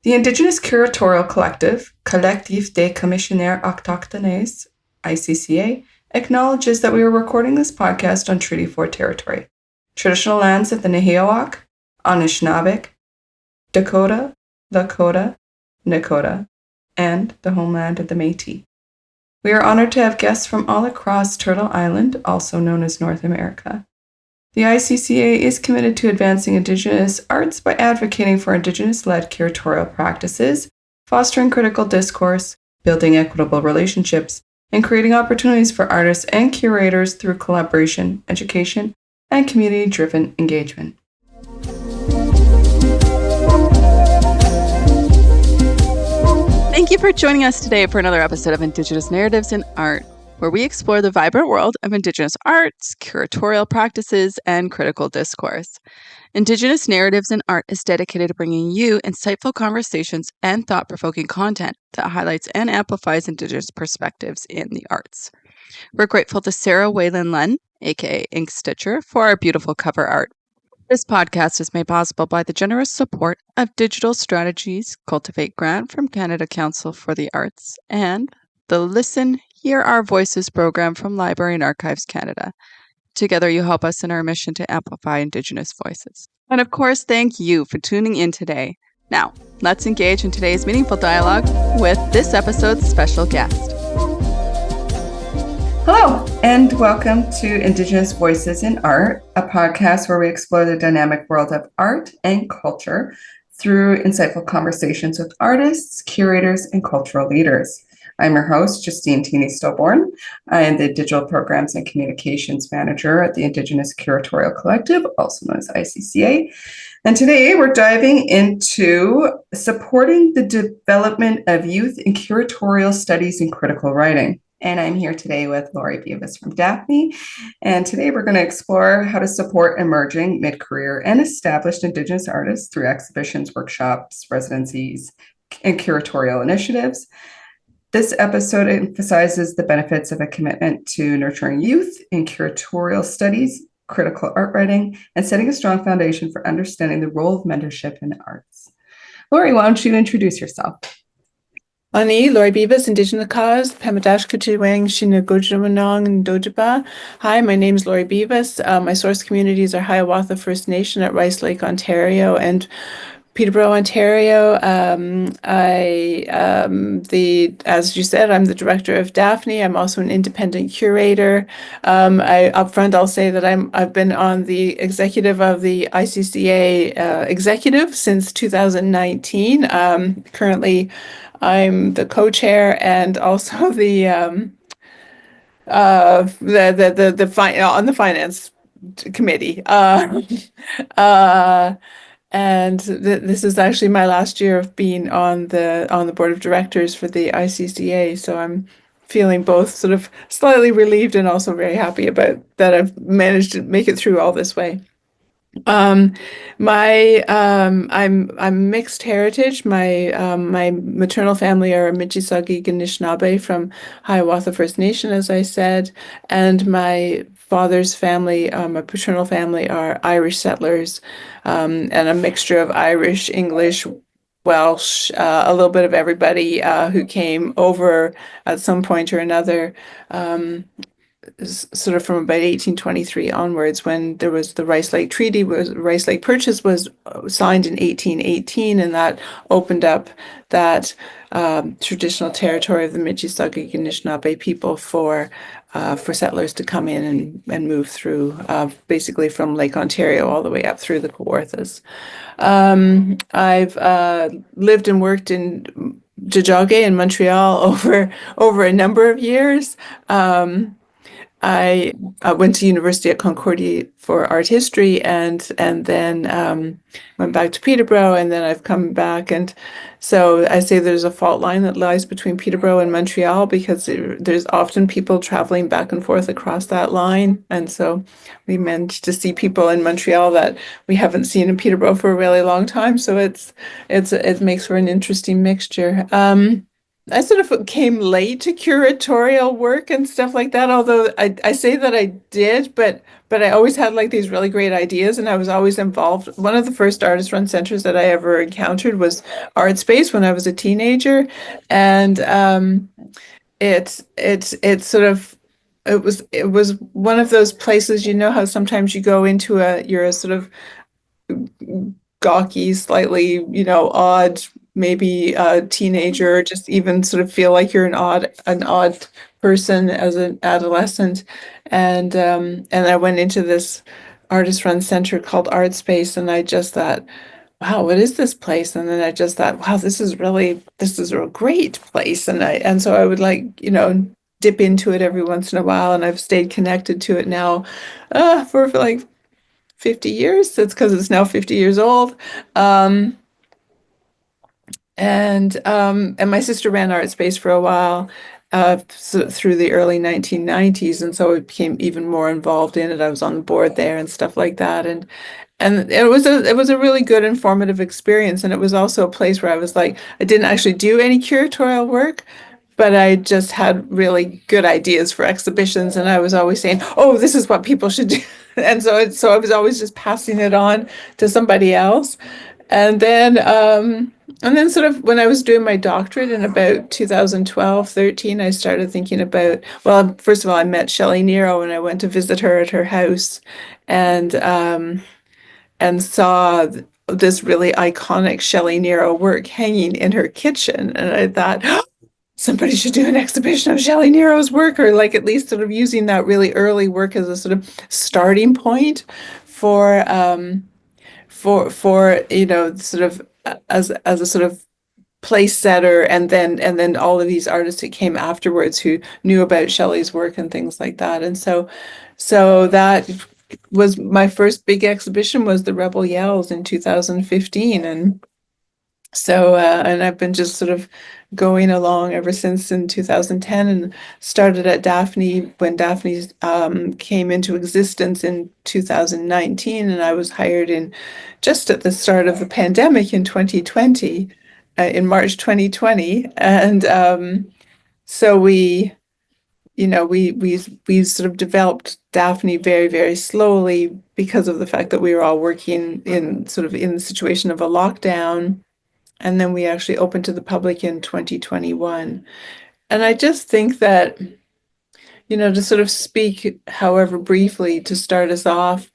The Indigenous Curatorial Collective, Collectif des Commissionnaires Autochtones, ICCA, acknowledges that we are recording this podcast on Treaty 4 territory, traditional lands of the Hiawatha, Anishinaabe, Dakota, Lakota, Nakota, and the homeland of the Métis. We are honored to have guests from all across Turtle Island, also known as North America. The ICCA is committed to advancing Indigenous arts by advocating for Indigenous-led curatorial practices, fostering critical discourse, building equitable relationships, and creating opportunities for artists and curators through collaboration, education, and community-driven engagement. Thank you for joining us today for another episode of Indigenous Narratives in Art, where we explore the vibrant world of Indigenous arts, curatorial practices, and critical discourse. Indigenous Narratives in Art is dedicated to bringing you insightful conversations and thought-provoking content that highlights and amplifies Indigenous perspectives in the arts. We're grateful to Sarah Whalen Len, aka Ink Stitcher, for our beautiful cover art. This podcast is made possible by the generous support of Digital Strategies Cultivate Grant from Canada Council for the Arts and the Listen, Hear Our Voices program from Library and Archives Canada. Together, you help us in our mission to amplify Indigenous voices. And of course, thank you for tuning in today. Now, let's engage in today's meaningful dialogue with this episode's special guest. Hello, and welcome to Indigenous Voices in Art, a podcast where we explore the dynamic world of art and culture through insightful conversations with artists, curators, and cultural leaders. I'm your host, Justine Teeny-Stillborn. I am the Digital Programs and Communications Manager at the Indigenous Curatorial Collective, also known as ICCA. And today we're diving into supporting the development of youth in curatorial studies and critical writing. And I'm here today with Lori Beavis from Daphne. And today we're going to explore how to support emerging, mid-career, and established Indigenous artists through exhibitions, workshops, residencies, and curatorial initiatives. This episode emphasizes the benefits of a commitment to nurturing youth in curatorial studies, critical art writing, and setting a strong foundation for understanding the role of mentorship in the arts. Lori, why don't you introduce yourself? Ani, Lori Beavis, Indigenous cause, Pemadash Kuchiwang, Shinagujramanong, and Dojaba. Hi, my name is Lori Beavis. My source communities are Hiawatha First Nation at Rice Lake, Ontario, and Peterborough, Ontario. As you said, I'm the director of Daphne. I'm also an independent curator. I'll say that I've been on the executive of the ICCA executive since 2019. Currently, I'm the co-chair and also on the finance committee. This is actually my last year of being on the board of directors for the ICCA, so I'm feeling both sort of slightly relieved and also very happy about that I've managed to make it through all this way. I'm mixed heritage. My maternal family are Michi Saagiig and Anishinaabe from Hiawatha First Nation, as I said, and my father's family, my paternal family, are Irish settlers, and a mixture of Irish, English, Welsh, a little bit of everybody who came over at some point or another. Sort of from about 1823 onwards, when there was the Rice Lake Treaty, Rice Lake Purchase was signed in 1818, and that opened up that traditional territory of the Michi Saagiig and Anishinaabe people for settlers to come in and move through, basically from Lake Ontario all the way up through the Kawarthas. I've lived and worked in Tiohtià in Montreal over a number of years. I went to university at Concordia for art history, and then went back to Peterborough, and then I've come back. And so I say there's a fault line that lies between Peterborough and Montreal, because there's often people traveling back and forth across that line. And so we managed to see people in Montreal that we haven't seen in Peterborough for a really long time. So it makes for an interesting mixture. I sort of came late to curatorial work and stuff like that, although I say that I did, but I always had like these really great ideas and I was always involved. One of the first artist-run centers that I ever encountered was Art Space when I was a teenager. And it's sort of it was one of those places, you know how sometimes you go into you're a sort of gawky, slightly, odd, maybe a teenager, just even sort of feel like you're an odd person as an adolescent. And I went into this artist-run center called Art Space, and I just thought, wow, what is this place? And then I just thought, wow, this is a great place. And so I would like, dip into it every once in a while, and I've stayed connected to it now for like 50 years. That's because it's now 50 years old. Um, and my sister ran Art Space for a while, through the early 1990s, and so I became even more involved in it. I was on the board there and stuff like that, and it was a really good informative experience. And it was also a place where I was like, I didn't actually do any curatorial work, but I just had really good ideas for exhibitions, and I was always saying, "Oh, this is what people should do," and so I was always just passing it on to somebody else. And then sort of when I was doing my doctorate in about 2012, 13, I started thinking about, well, first of all, I met Shelley Nero and I went to visit her at her house, and saw this really iconic Shelley Nero work hanging in her kitchen. And I thought, "Oh, somebody should do an exhibition of Shelley Nero's work, or like at least sort of using that really early work as a sort of starting point for sort of as a sort of place setter, and then all of these artists that came afterwards who knew about Shelley's work and things like that." And so that was my first big exhibition, was the Rebel Yells in 2015. And I've been just sort of going along ever since in 2010, and started at Daphne when Daphne came into existence in 2019, and I was hired in just at the start of the pandemic in 2020, in March 2020. And so we sort of developed Daphne very, very slowly because of the fact that we were all working in the situation of a lockdown. And then we actually opened to the public in 2021. And I just think that, to sort of speak, however briefly, to start us off,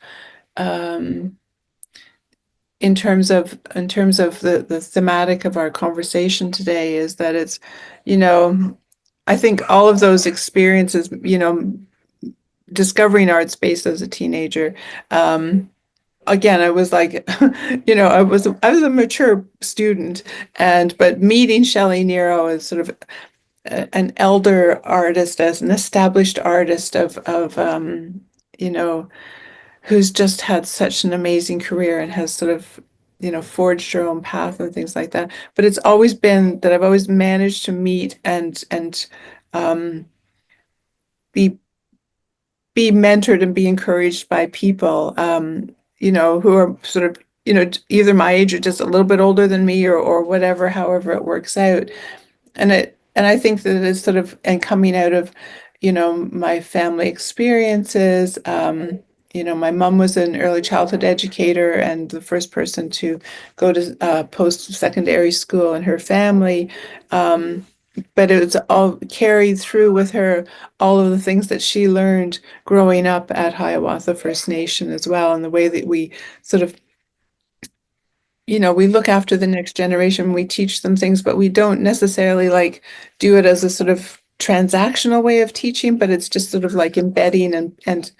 in terms of the thematic of our conversation today, is that it's, I think all of those experiences, discovering art space as a teenager, again, I was like, I was a mature student, but meeting Shelley Nero as sort of an elder artist, as an established artist who's just had such an amazing career and has sort of, forged her own path and things like that. But it's always been that I've always managed to meet and be mentored and be encouraged by people, who are sort of, either my age or just a little bit older than me, or whatever, however it works out. And I think that it's sort of, and coming out of, my family experiences. My mom was an early childhood educator and the first person to go to post-secondary school in her family. But it was all carried through with her, all of the things that she learned growing up at Hiawatha First Nation as well, and the way that we sort of, we look after the next generation, we teach them things, but we don't necessarily like do it as a sort of transactional way of teaching, but it's just sort of like embedding and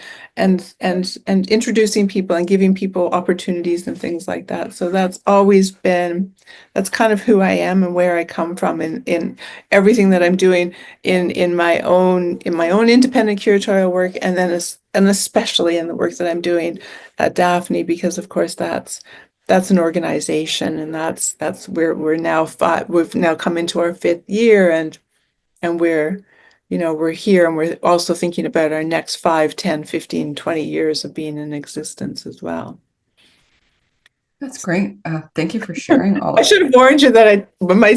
introducing people and giving people opportunities and things like that. So that's kind of who I am and where I come from in everything that I'm doing in my own independent curatorial work, and then and especially in the work that I'm doing at Daphne, because of course that's an organization, and that's where we've now come into our 5th year, and we're here, and we're also thinking about our next 5, 10, 15, 20 years of being in existence as well. That's great. Thank you for sharing all I of should have warned you that my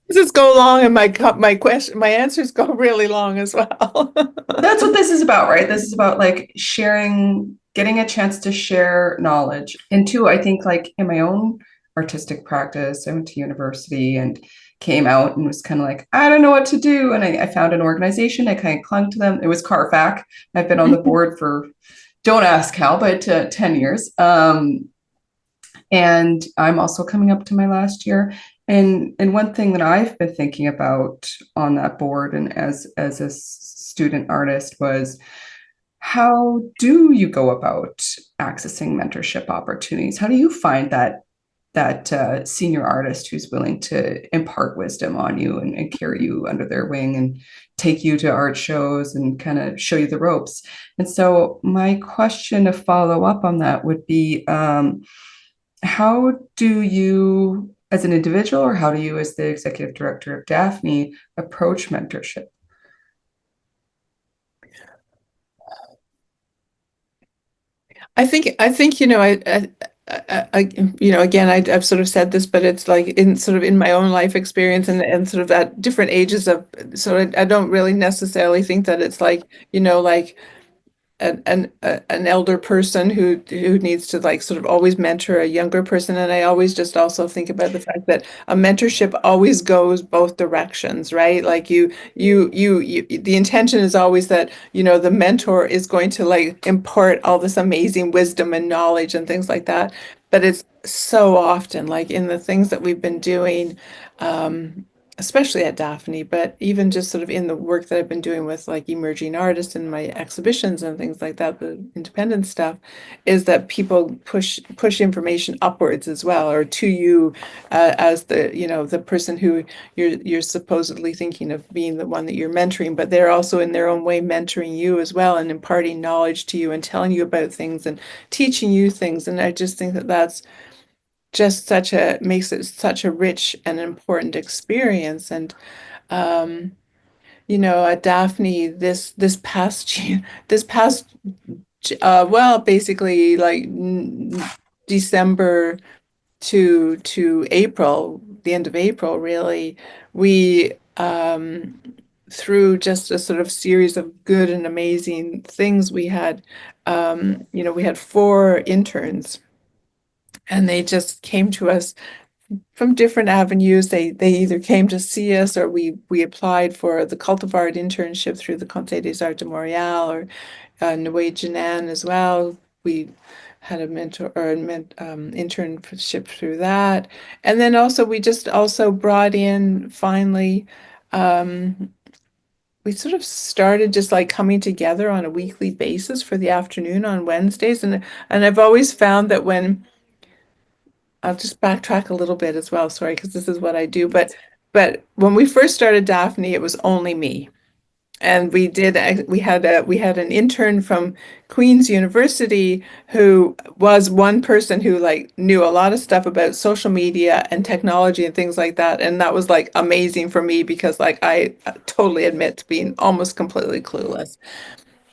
Answers go long, and my answers go really long as well. That's what this is about, right? This is about like sharing, getting a chance to share knowledge. And two, I think like in my own artistic practice, I went to university and came out and was kind of like, I don't know what to do. And I found an organization. I kind of clung to them. It was CARFAC. I've been on the board for, don't ask how, but 10 years. And I'm also coming up to my last year. And one thing that I've been thinking about on that board and as a student artist was, how do you go about accessing mentorship opportunities? How do you find that senior artist who's willing to impart wisdom on you and carry you under their wing and take you to art shows and kind of show you the ropes? And so my question to follow up on that would be, how do you, as an individual, or how do you, as the executive director of Daphne, approach mentorship? I think, again, I've sort of said this, but it's like in my own life experience and sort of at different ages of, so I don't really necessarily think that it's like, like an elder person who needs to like sort of always mentor a younger person. And I always just also think about the fact that a mentorship always goes both directions, right? Like the intention is always that, the mentor is going to like impart all this amazing wisdom and knowledge and things like that. But it's so often like in the things that we've been doing, especially at Daphne, but even just sort of in the work that I've been doing with like emerging artists and my exhibitions and things like that, the independent stuff, is that people push information upwards as well, or to you as the person who you're supposedly thinking of being the one that you're mentoring, but they're also in their own way mentoring you as well and imparting knowledge to you and telling you about things and teaching you things. And I just think that that's just makes it such a rich and important experience. And at Daphne this past year, well, basically like December to April, the end of April, really, we through just a sort of series of good and amazing things, we had we had 4 interns, and they just came to us from different avenues. They either came to see us, or we applied for the Cultivar internship through the Conseil des Arts de Montréal, or Nwe Jinan as well. We had a mentor or internship through that. And then also we just also brought in finally, we sort of started just like coming together on a weekly basis for the afternoon on Wednesdays. And I've always found that when I'll just backtrack a little bit as well, sorry, because this is what I do. But when we first started Daphne, it was only me. And we had an intern from Queen's University who was one person who like knew a lot of stuff about social media and technology and things like that. And that was like amazing for me because like I totally admit to being almost completely clueless.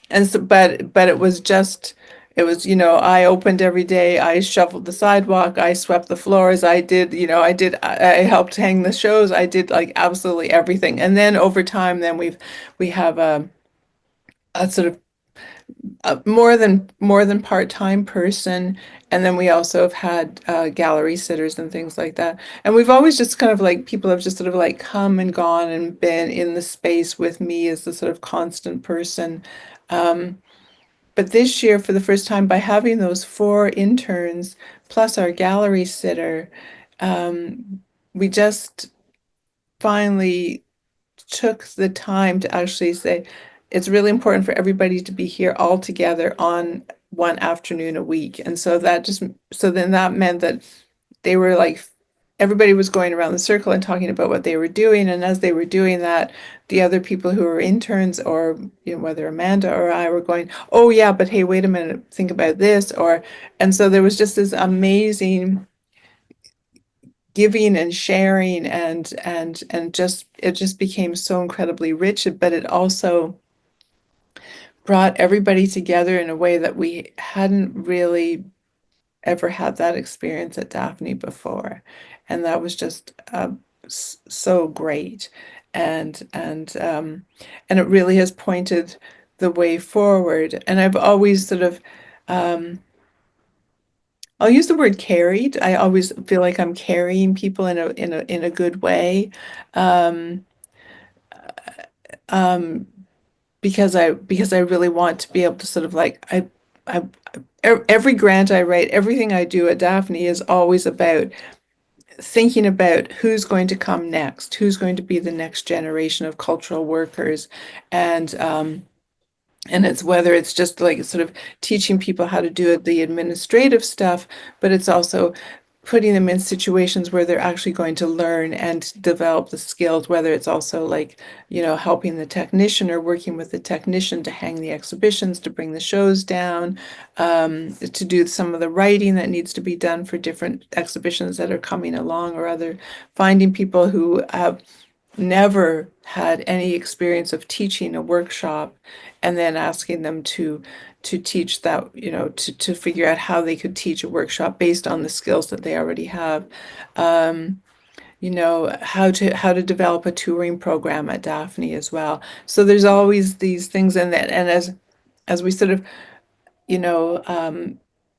And so, but it was just, it was, I opened every day, I shoveled the sidewalk, I swept the floors, I helped hang the shows, I did like absolutely everything. And then over time, then we have a sort of more than part-time person, and then we also have had gallery sitters and things like that. And we've always just kind of like, people have just sort of like come and gone and been in the space with me as the sort of constant person. But this year, for the first time, by having those 4 interns plus our gallery sitter, we just finally took the time to actually say it's really important for everybody to be here all together on one afternoon a week. And so then that meant that they were like, everybody was going around the circle and talking about what they were doing. And as they were doing that, the other people who were interns, or whether Amanda or I, were going, oh yeah, but hey, wait a minute, think about this. And so there was just this amazing giving and sharing, and just it just became so incredibly rich. But it also brought everybody together in a way that we hadn't really ever had that experience at Daphne before. And that was just so great, and it really has pointed the way forward. And I've always sort of I'll use the word carried. I always feel like I'm carrying people in a good way. Um, um, because I really want to be able to sort of like I every grant I write, everything I do at Daphne is always about thinking about who's going to come next, who's going to be the next generation of cultural workers, and it's whether it's just like sort of teaching people how to do the administrative stuff, but it's also putting them in situations where they're actually going to learn and develop the skills, whether it's also like, helping the technician or working with the technician to hang the exhibitions, to bring the shows down, to do some of the writing that needs to be done for different exhibitions that are coming along, or other finding people who have never had any experience of teaching a workshop, and then asking them to teach that, to figure out how they could teach a workshop based on the skills that they already have. How to develop a touring program at Daphne as well. So there's always these things, and as we sort of, you know, um,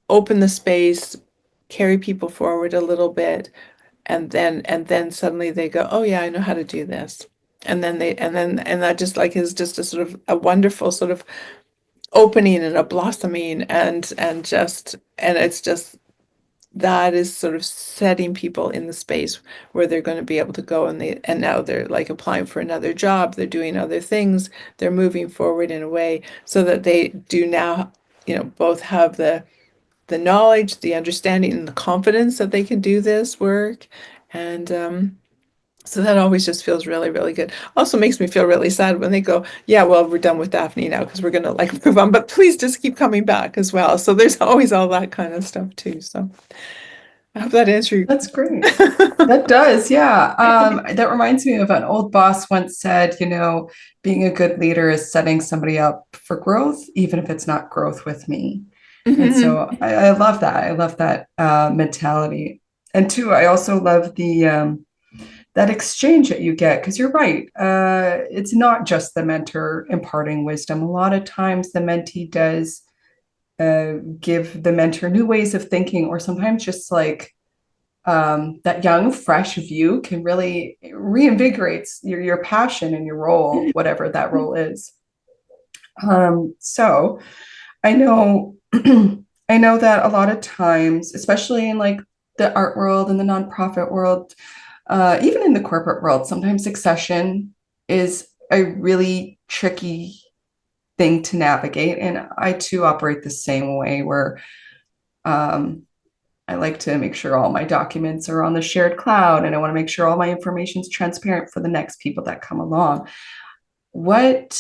open the space, carry people forward a little bit, and then suddenly they go, oh yeah, I know how to do this. And that just like is just a sort of a wonderful sort of opening and a blossoming, and it's just that is sort of setting people in the space where they're going to be able to go, and now they're like applying for another job, they're doing other things, they're moving forward in a way so that they do now, both have the knowledge, the understanding, and the confidence that they can do this work. And so that always just feels really, really good. Also makes me feel really sad when they go, yeah, well, we're done with Daphne now because we're going to like move on, but please just keep coming back as well. So there's always all that kind of stuff too. So I hope that answers you. That's great. That does, yeah. That reminds me of an old boss once said, being a good leader is setting somebody up for growth, even if it's not growth with me. And so I love that. I love that mentality. And two, I also love the that exchange that you get, because you're right. It's not just the mentor imparting wisdom. A lot of times the mentee does give the mentor new ways of thinking, or sometimes just like that young, fresh view can really reinvigorate your passion and your role, whatever that role is. So I know, I know that a lot of times, especially in like the art world and the nonprofit world, even in the corporate world, sometimes succession is a really tricky thing to navigate. And I too operate the same way, where I like to make sure all my documents are on the shared cloud, and I want to make sure all my information is transparent for the next people that come along. What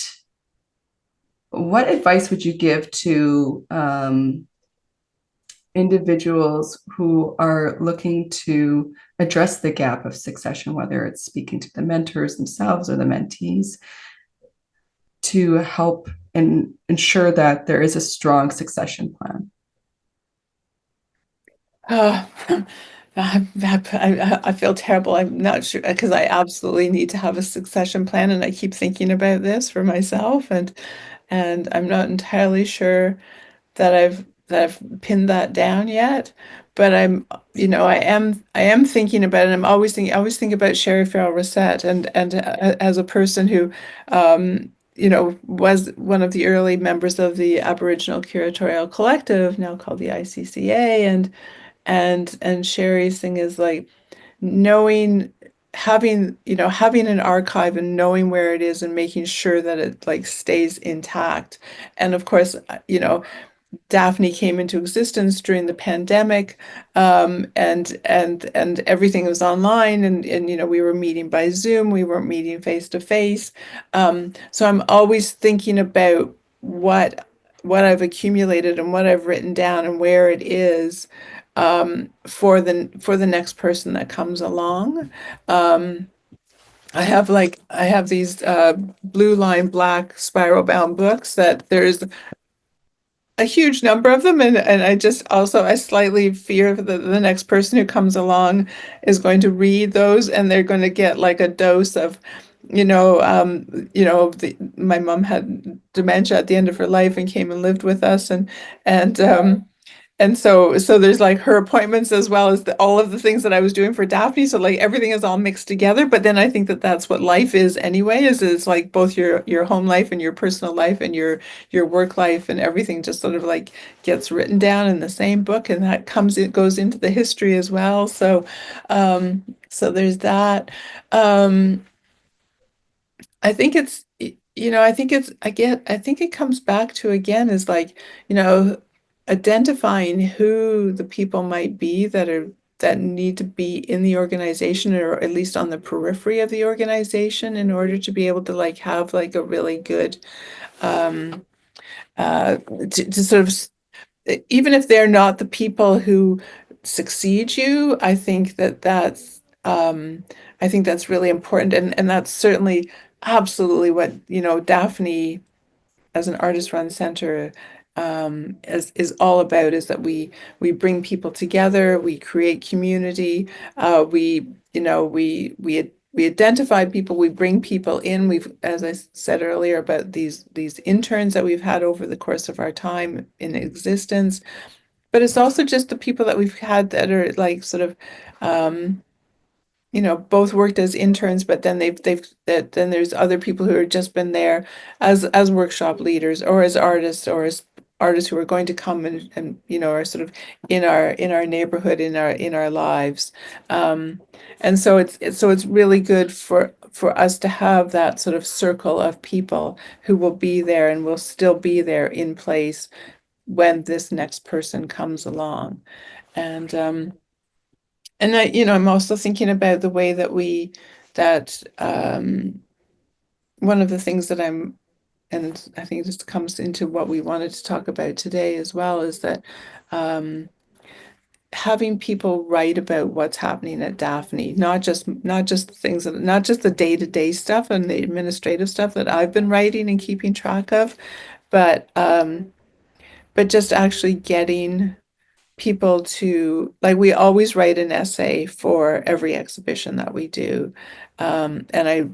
advice would you give to individuals who are looking to address the gap of succession, whether it's speaking to the mentors themselves or the mentees, to help and ensure that there is a strong succession plan? I feel terrible. I'm not sure, because I absolutely need to have a succession plan, and I keep thinking about this for myself, and I'm not entirely sure that I've pinned that down yet. But I am thinking about it. I always think about Sherry Farrell Rosette, and as a person who was one of the early members of the Aboriginal Curatorial Collective, now called the ICCA, and Sherry's thing is like knowing, having an archive and knowing where it is and making sure that it like stays intact. And of course, Daphne came into existence during the pandemic, and everything was online, and we were meeting by Zoom, we weren't meeting face to face. So I'm always thinking about what I've accumulated and what I've written down and where it is, for the next person that comes along. I have these blue line black spiral bound books that there's a huge number of them, and I slightly fear that the next person who comes along is going to read those, and they're going to get like a dose of, my mom had dementia at the end of her life and came and lived with us, and so there's like her appointments as well as all of the things that I was doing for Daphne. So like everything is all mixed together. But then I think that that's what life is anyway. Is it's like both your home life and your personal life and your work life, and everything just sort of like gets written down in the same book, and it goes into the history as well. So there's that. Um, I think it's, I think it comes back to, again, is like, identifying who the people might be that need to be in the organization, or at least on the periphery of the organization, in order to be able to like have like a really good, um, to sort of, even if they're not the people who succeed you, I think that's really important, and that's certainly absolutely what Daphne as an artist-run center is all about, is that we bring people together, we create community, we identify people, we bring people in. We've, as I said earlier, about these interns that we've had over the course of our time in existence, but it's also just the people that we've had that are like sort of both worked as interns, but then then there's other people who have just been there as workshop leaders, or as artists, or as artists who are going to come and are sort of in our neighborhood, in our lives. And so it's really good for us to have that sort of circle of people who will be there and will still be there in place when this next person comes along. And I'm also thinking about the way that one of the things that and I think this comes into what we wanted to talk about today as well, is that having people write about what's happening at Daphne, not just the day-to-day stuff and the administrative stuff that I've been writing and keeping track of, but just actually getting people to, like, we always write an essay for every exhibition that we do, and I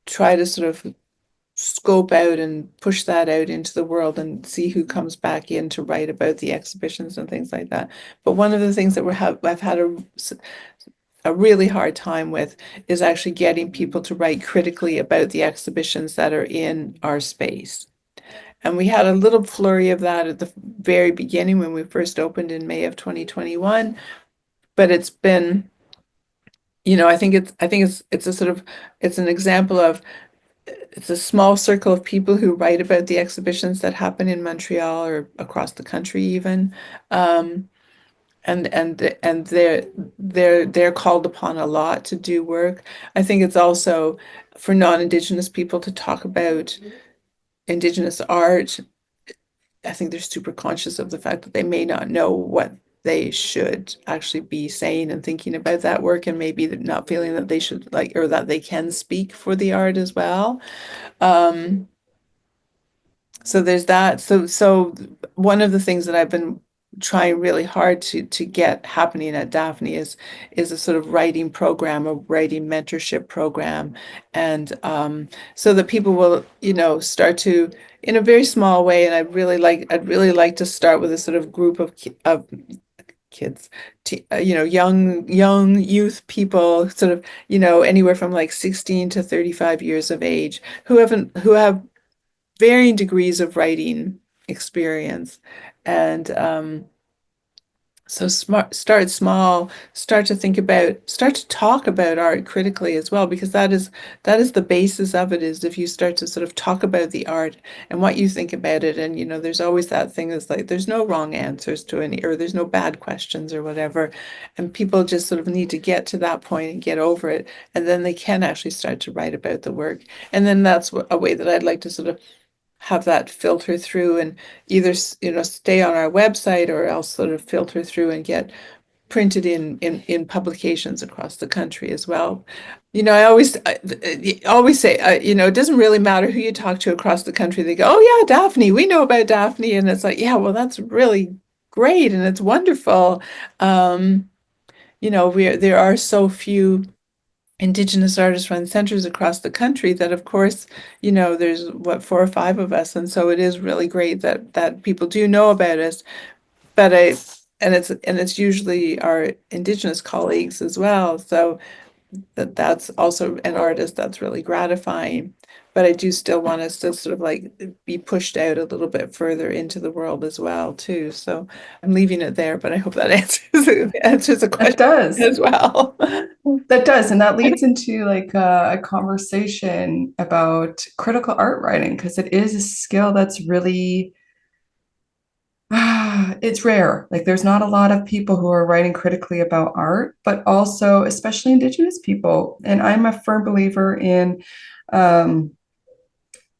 try to sort of scope out and push that out into the world and see who comes back in to write about the exhibitions and things like that. But one of the things that I've had a really hard time with is actually getting people to write critically about the exhibitions that are in our space. And we had a little flurry of that at the very beginning when we first opened in May of 2021. But it's been, I think it's a sort of, it's an example of, it's a small circle of people who write about the exhibitions that happen in Montreal or across the country even. And they're called upon a lot to do work. I think it's also for non-Indigenous people to talk about Indigenous art. I think they're super conscious of the fact that they may not know what they should actually be saying and thinking about that work, and maybe not feeling that they should, like, or that they can speak for the art as well. So there's that. So one of the things that I've been trying really hard to get happening at Daphne is a sort of writing program, a writing mentorship program, and so that people will start to, in a very small way, and I'd really like to start with a sort of group of kids, young youth people, sort of anywhere from like 16 to 35 years of age, who have varying degrees of writing experience. And so start small, start to talk about art critically as well, because that is the basis of it, is if you start to sort of talk about the art and what you think about it. And there's always that thing that's like, there's no wrong answers to any, or there's no bad questions or whatever, and people just sort of need to get to that point and get over it, and then they can actually start to write about the work. And then that's a way that I'd like to sort of have that filter through, and either stay on our website, or else sort of filter through and get printed in publications across the country as well. I always say, it doesn't really matter who you talk to across the country. They go, "Oh yeah, Daphne, we know about Daphne," and it's like, yeah, well, that's really great and it's wonderful. There are so few Indigenous artist-run centers across the country that, of course, there's 4 or 5 of us, and so it is really great that people do know about us. But it's usually our Indigenous colleagues as well. So that's also an artist that's really gratifying. But I do still want us to sort of like be pushed out a little bit further into the world as well too. So I'm leaving it there, but I hope that answers the question It does. as well. That does, and that leads into like a conversation about critical art writing, because it is a skill that's really it's rare. Like there's not a lot of people who are writing critically about art, but also especially Indigenous people. And I'm a firm believer in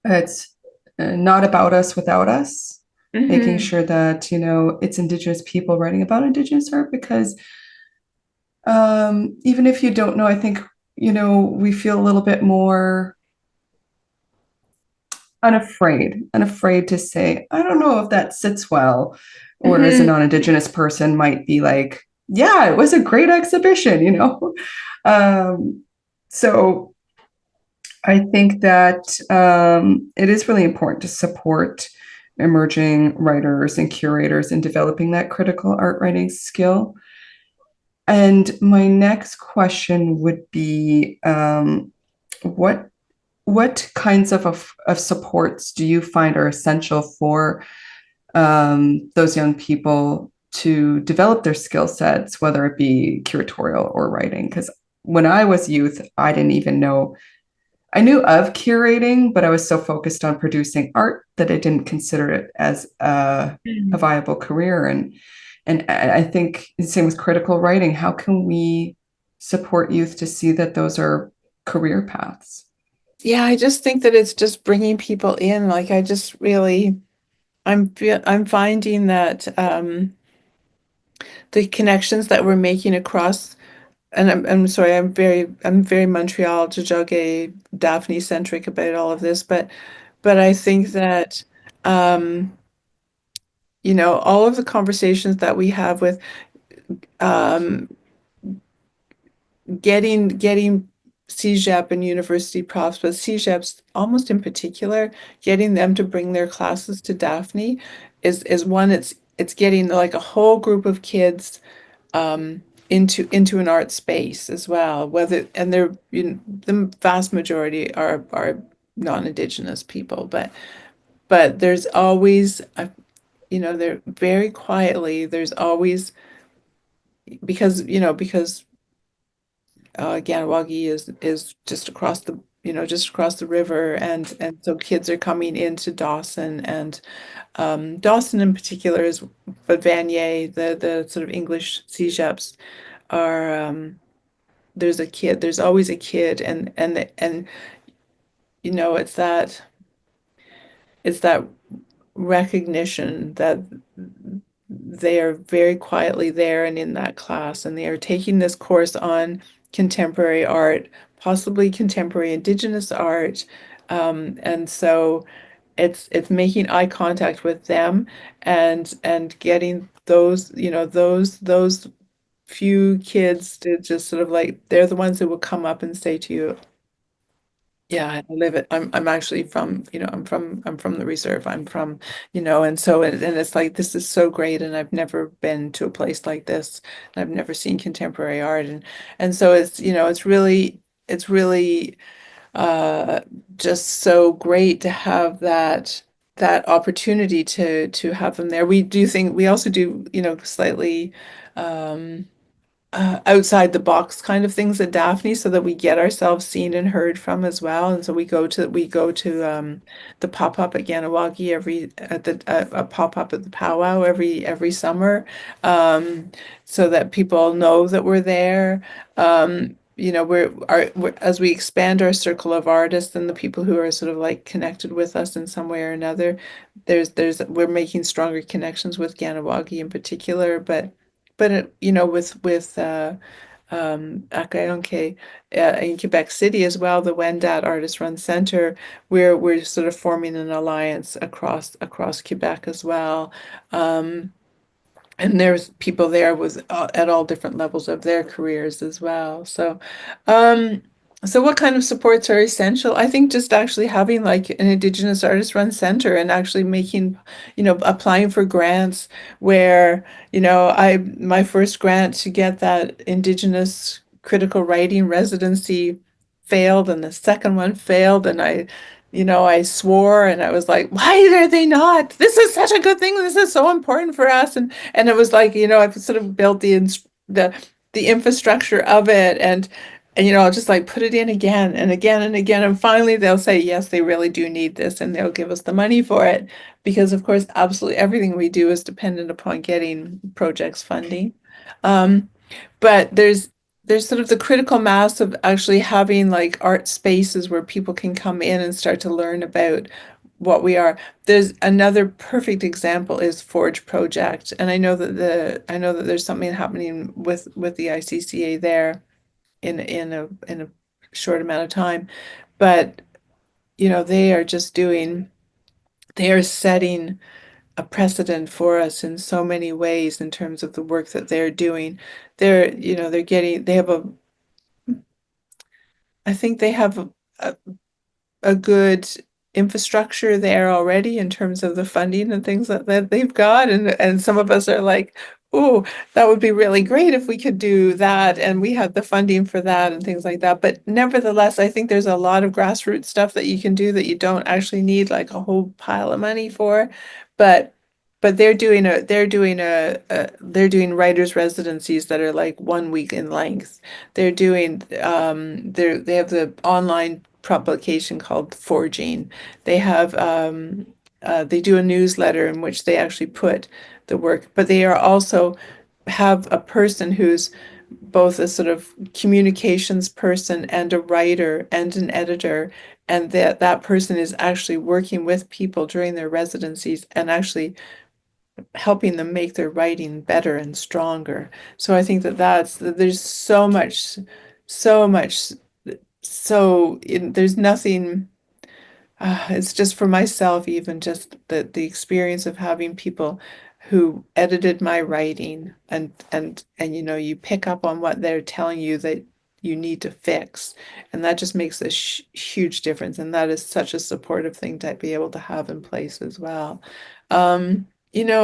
it's not about us without us, making sure that, it's Indigenous people writing about Indigenous art, because even if you don't know, I think, we feel a little bit more unafraid to say, I don't know if that sits well. Whereas a non-Indigenous person might be like, yeah, it was a great exhibition, So I think that it is really important to support emerging writers and curators in developing that critical art writing skill. And my next question would be, what kinds of supports do you find are essential for those young people to develop their skill sets, whether it be curatorial or writing? Because when I was youth, I didn't even know. I knew of curating, but I was so focused on producing art that I didn't consider it as a viable career. And I think the same with critical writing. How can we support youth to see that those are career paths? Yeah, I just think that it's just bringing people in. Like I just really, I'm finding that the connections that we're making across, and I'm sorry, I'm very Montreal, Tiohtià, Daphne centric about all of this, but I think that all of the conversations that we have with getting CEGEP and university profs, but CEGEPs almost in particular, getting them to bring their classes to Daphne is one. It's getting like a whole group of kids into an art space as well. And they're the vast majority are non-Indigenous people, but there's always they're very quietly. There's always because Ganawagi is just across the river, and so kids are coming into Dawson, and Dawson in particular but Vanier, the sort of English CEGEPs are there's always a kid, and it's that recognition that they are very quietly there and in that class, and they are taking this course on contemporary art, possibly contemporary Indigenous art. And so it's making eye contact with them and getting those few kids to just sort of like, they're the ones that will come up and say to you, yeah, I live it. I'm actually from, I'm from the reserve. I'm from, and so and it's like, this is so great, and I've never been to a place like this, and I've never seen contemporary art, and so it's really just so great to have that opportunity to have them there. We also do, slightly outside the box kind of things at Daphne, so that we get ourselves seen and heard from as well. And so we go to the pop up at Ganawagi a pop up at the powwow every summer, so that people know that we're there. We're as we expand our circle of artists and the people who are sort of like connected with us in some way or another, we're making stronger connections with Ganawagi in particular, but Akaionke, in Quebec City as well, the Wendat Artist Run Center, we're sort of forming an alliance across Quebec as well. And there's people there with at all different levels of their careers as well. Um, so what kind of supports are essential? I think just actually having like an Indigenous artist run center and actually making, applying for grants where, my first grant to get that Indigenous critical writing residency failed and the second one failed and I swore and I was like, why are they not? This is such a good thing. This is so important for us. And it was like, I've sort of built the the infrastructure of it and I'll just like put it in again and again and again. And finally they'll say, yes, they really do need this and they'll give us the money for it. Because of course, absolutely everything we do is dependent upon getting projects funding. But there's sort of the critical mass of actually having like art spaces where people can come in and start to learn about what we are. There's another perfect example is Forge Project, and I know that there's something happening with the ICCA there in a short amount of time, but they are just they are setting a precedent for us in so many ways in terms of the work that they're doing. They have I think they have a good infrastructure there already in terms of the funding and things that they've got. And some of us are like, oh, that would be really great if we could do that. And we have the funding for that and things like that. But nevertheless, I think there's a lot of grassroots stuff that you can do that you don't actually need like a whole pile of money for. But they're doing they're doing writers residencies that are like 1 week in length. They're doing they have the online publication called Forging. They have they do a newsletter in which they actually put the work, but they are also have a person who's both a sort of communications person and a writer and an editor, and that person is actually working with people during their residencies and actually helping them make their writing better and stronger. So I think there's so much, there's nothing. It's just for myself, even just the experience of having people who edited my writing and you pick up on what they're telling you that you need to fix, and that just makes a huge difference. And that is such a supportive thing to be able to have in place as well.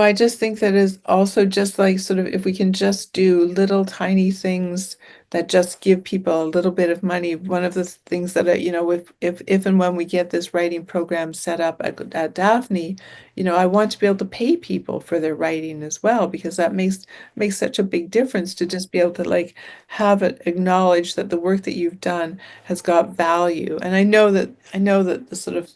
I just think that is also just like sort of if we can just do little tiny things that just give people a little bit of money. One of the things that if and when we get this writing program set up at Daphne, I want to be able to pay people for their writing as well, because that makes such a big difference to just be able to like have it acknowledge that the work that you've done has got value. And I know that the sort of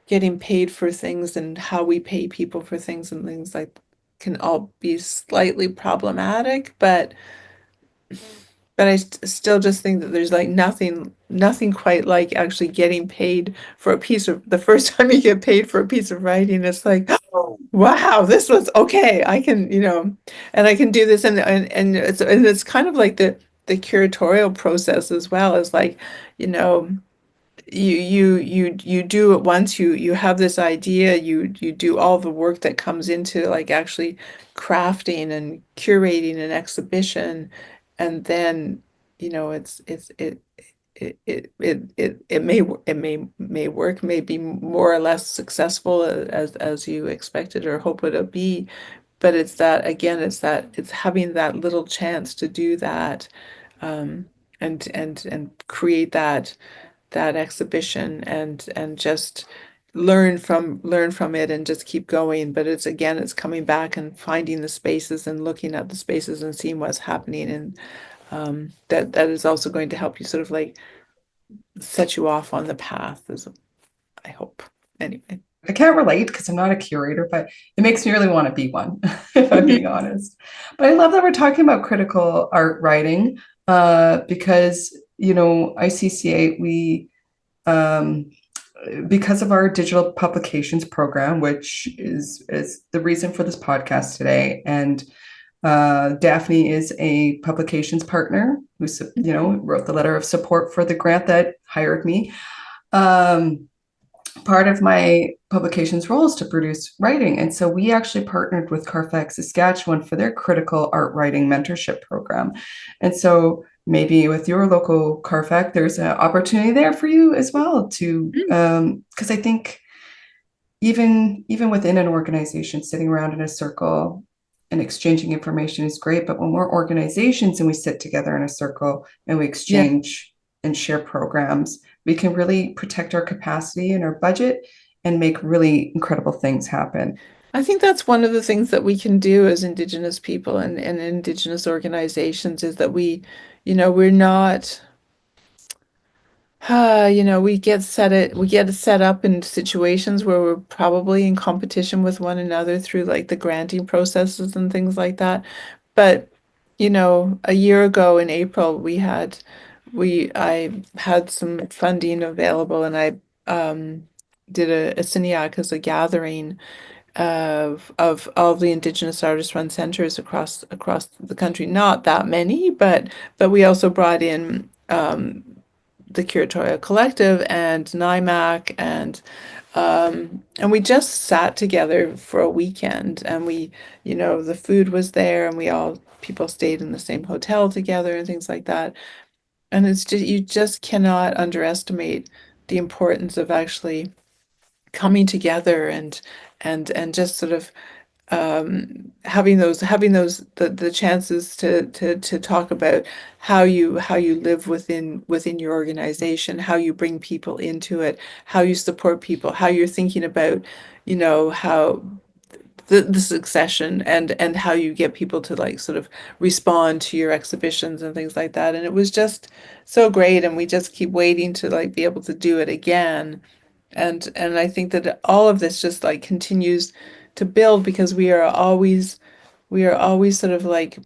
getting paid for things and how we pay people for things and things like can all be slightly problematic, but I still just think that there's like nothing quite like actually getting paid for a piece of the first time you get paid for a piece of writing. It's like, oh, wow, this was okay. I can, and I can do this, and it's kind of like the curatorial process as well as like, you know, you do it once you have this idea, you do all the work that comes into like actually crafting and curating an exhibition, and then it may work, may be more or less successful as you expected or hope it would be, but it's having that little chance to do that, and create that exhibition and just learn from it and just keep going. But it's coming back and finding the spaces and looking at the spaces and seeing what's happening, and that is also going to help you sort of like set you off on the path, as I hope. Anyway. I can't relate because I'm not a curator, but it makes me really want to be one, if I'm being honest. But I love that we're talking about critical art writing, because, ICCA, we, because of our digital publications program, which is the reason for this podcast today, and Daphne is a publications partner who, wrote the letter of support for the grant that hired me. Part of my publications role is to produce writing. And so we actually partnered with Carfax, Saskatchewan for their critical art writing mentorship program. And so maybe with your local Carfax, there's an opportunity there for you as well to, because I think even within an organization, sitting around in a circle and exchanging information is great. But when we're organizations and we sit together in a circle and we exchange and share programs, we can really protect our capacity and our budget and make really incredible things happen. I think that's one of the things that we can do as Indigenous people and Indigenous organizations is that we're not, we get set up in situations where we're probably in competition with one another through like the granting processes and things like that. But, a year ago in April, I had some funding available and I did a Siniak as a gathering of all the Indigenous artist run centers across the country. Not that many, but we also brought in the Curatorial Collective and NIMAC and we just sat together for a weekend and the food was there and people stayed in the same hotel together and things like that. And it's just, you just cannot underestimate the importance of actually coming together and just sort of having the chances to talk about how you live within your organization, how you bring people into it, how you support people, how you're thinking about, how the succession and how you get people to like sort of respond to your exhibitions and things like that. And it was just so great, and we just keep waiting to like be able to do it again. And I think that all of this just like continues to build because we are always sort of like,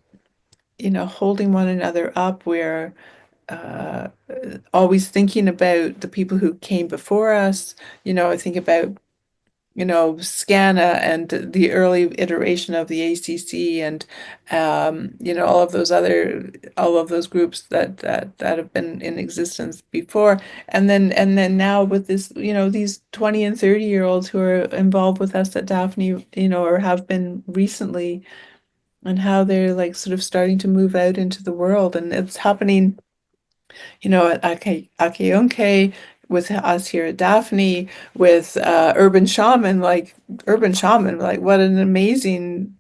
holding one another up. We're uh, always thinking about the people who came before us. I think about SCANA and the early iteration of the ACC and all of those groups that have been in existence before, and then now with this, these 20 and 30-year-olds who are involved with us at Daphne, or have been recently, and how they're like sort of starting to move out into the world, and it's happening at Akayonke, with us here at Daphne, with Urban Shaman, like what an amazing,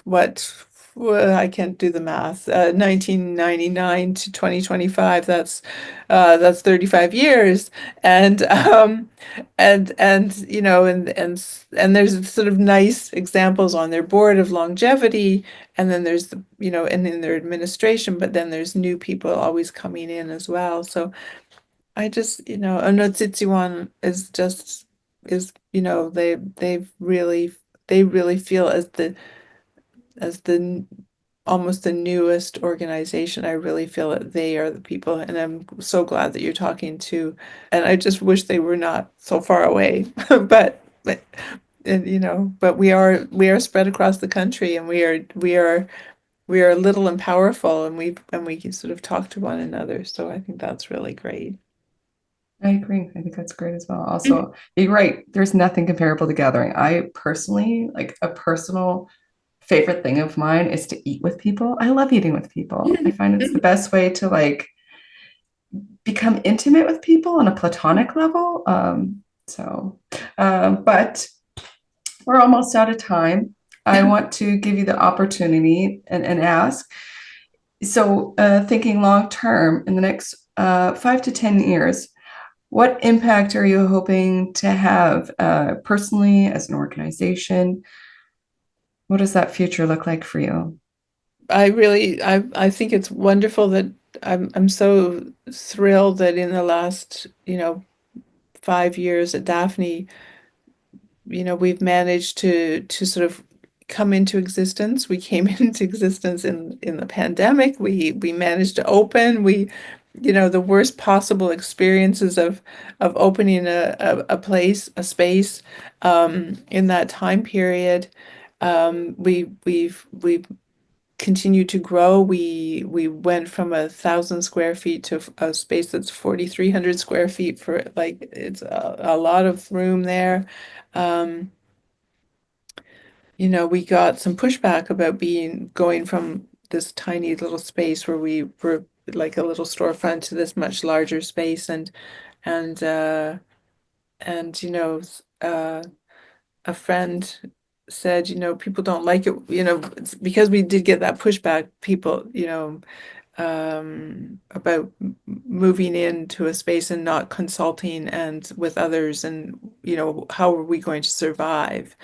well, I can't do the math. 1999 to 2025, that's 35 years. And there's sort of nice examples on their board of longevity, and then there's and in their administration, but then there's new people always coming in as well. So I just, Anotsitsiwan they really feel as the almost the newest organization. I really feel that they are the people, and I'm so glad that you're talking to, and I just wish they were not so far away. But but we are spread across the country, and we are little and powerful, and we can sort of talk to one another. So I think that's really great. I agree. I think that's great as well. Also, you're right. There's nothing comparable to gathering. I personally, like a personal favorite thing of mine is to eat with people. I love eating with people. I find it's the best way to like become intimate with people on a platonic level. But we're almost out of time. I want to give you the opportunity and ask. So, thinking long term in the next 5 to 10 years, what impact are you hoping to have personally as an organization? What does that future look like for you? I think it's wonderful that I'm so thrilled that in the last 5 years at Daphne, we've managed to sort of come into existence. We came into existence in the pandemic. We managed to open. The worst possible experiences of opening a space in that time period. We've continue to grow. We went from 1,000 square feet to a space that's 4,300 square feet for like it's a lot of room there. We got some pushback about going from this tiny little space where we were like a little storefront to this much larger space, and a friend said, people don't like it, because we did get that pushback, people, about moving into a space and not consulting and with others, and how are we going to survive?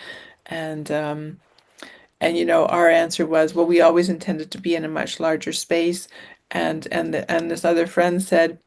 And our answer was, well, we always intended to be in a much larger space, and this other friend said,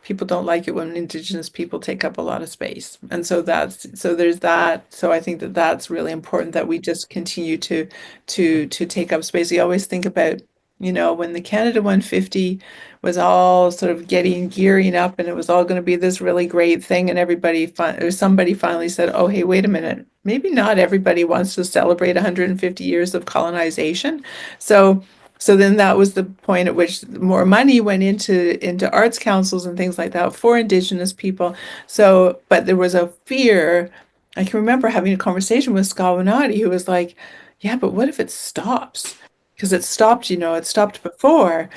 people don't like it when Indigenous people take up a lot of space. And so there's that. So I think that that's really important, that we just continue to take up space. We always think about, when the Canada 150 was all sort of gearing up, and it was all going to be this really great thing, and somebody finally said, oh, hey, wait a minute, maybe not everybody wants to celebrate 150 years of colonization. So then that was the point at which more money went into arts councils and things like that for Indigenous people. So, but there was a fear. I can remember having a conversation with Scawanati, who was like, yeah, but what if it stops? Because it stopped before,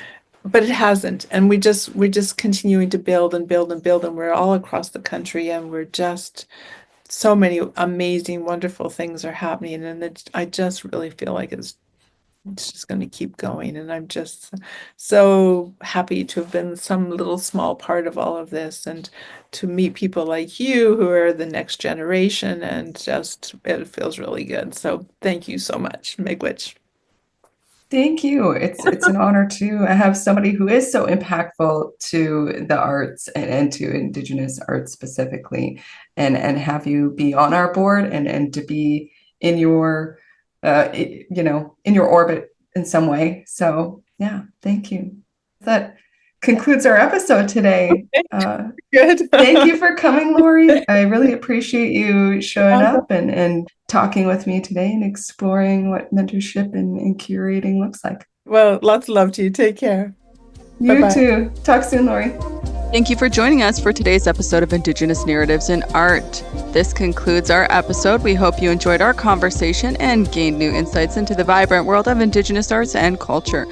but it hasn't. And we're just continuing to build and build and build, and we're all across the country, and we're just, so many amazing, wonderful things are happening. And I just really feel like it's just going to keep going. And I'm just so happy to have been some little small part of all of this, and to meet people like you who are the next generation, and just, it feels really good. So thank you so much, Miigwech. Thank you. It's an honor to have somebody who is so impactful to the arts and to Indigenous arts specifically, and have you be on our board, and to be in your in your orbit in some way. So yeah, thank you. That concludes our episode today. Good. Thank you for coming, Lori. I really appreciate you showing up and talking with me today and exploring what mentorship and curating looks like. Well, lots of love to you. Take care. You Bye-bye. too. Talk soon, Lori. Thank you for joining us for today's episode of Indigenous Narratives in Art. This concludes our episode. We hope you enjoyed our conversation and gained new insights into the vibrant world of Indigenous arts and culture.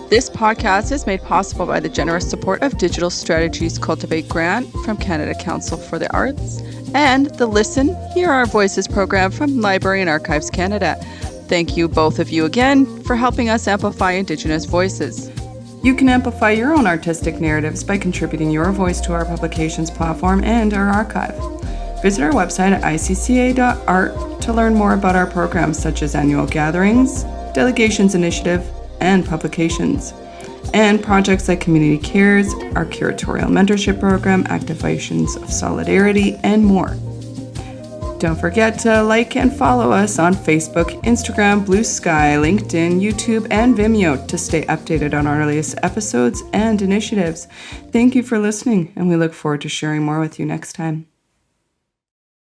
This podcast is made possible by the generous support of Digital Strategies Cultivate Grant from Canada Council for the Arts, and the Listen, Hear Our Voices program from Library and Archives Canada. Thank you, both of you, again, for helping us amplify Indigenous voices. You can amplify your own artistic narratives by contributing your voice to our publications platform and our archive. Visit our website at icca.art to learn more about our programs such as annual gatherings, delegations initiative, and publications, and projects like Community Cares, our curatorial mentorship program, Activations of Solidarity, and more. Don't forget to like and follow us on Facebook, Instagram, Blue Sky, LinkedIn, YouTube, and Vimeo to stay updated on our latest episodes and initiatives. Thank you for listening, and we look forward to sharing more with you next time.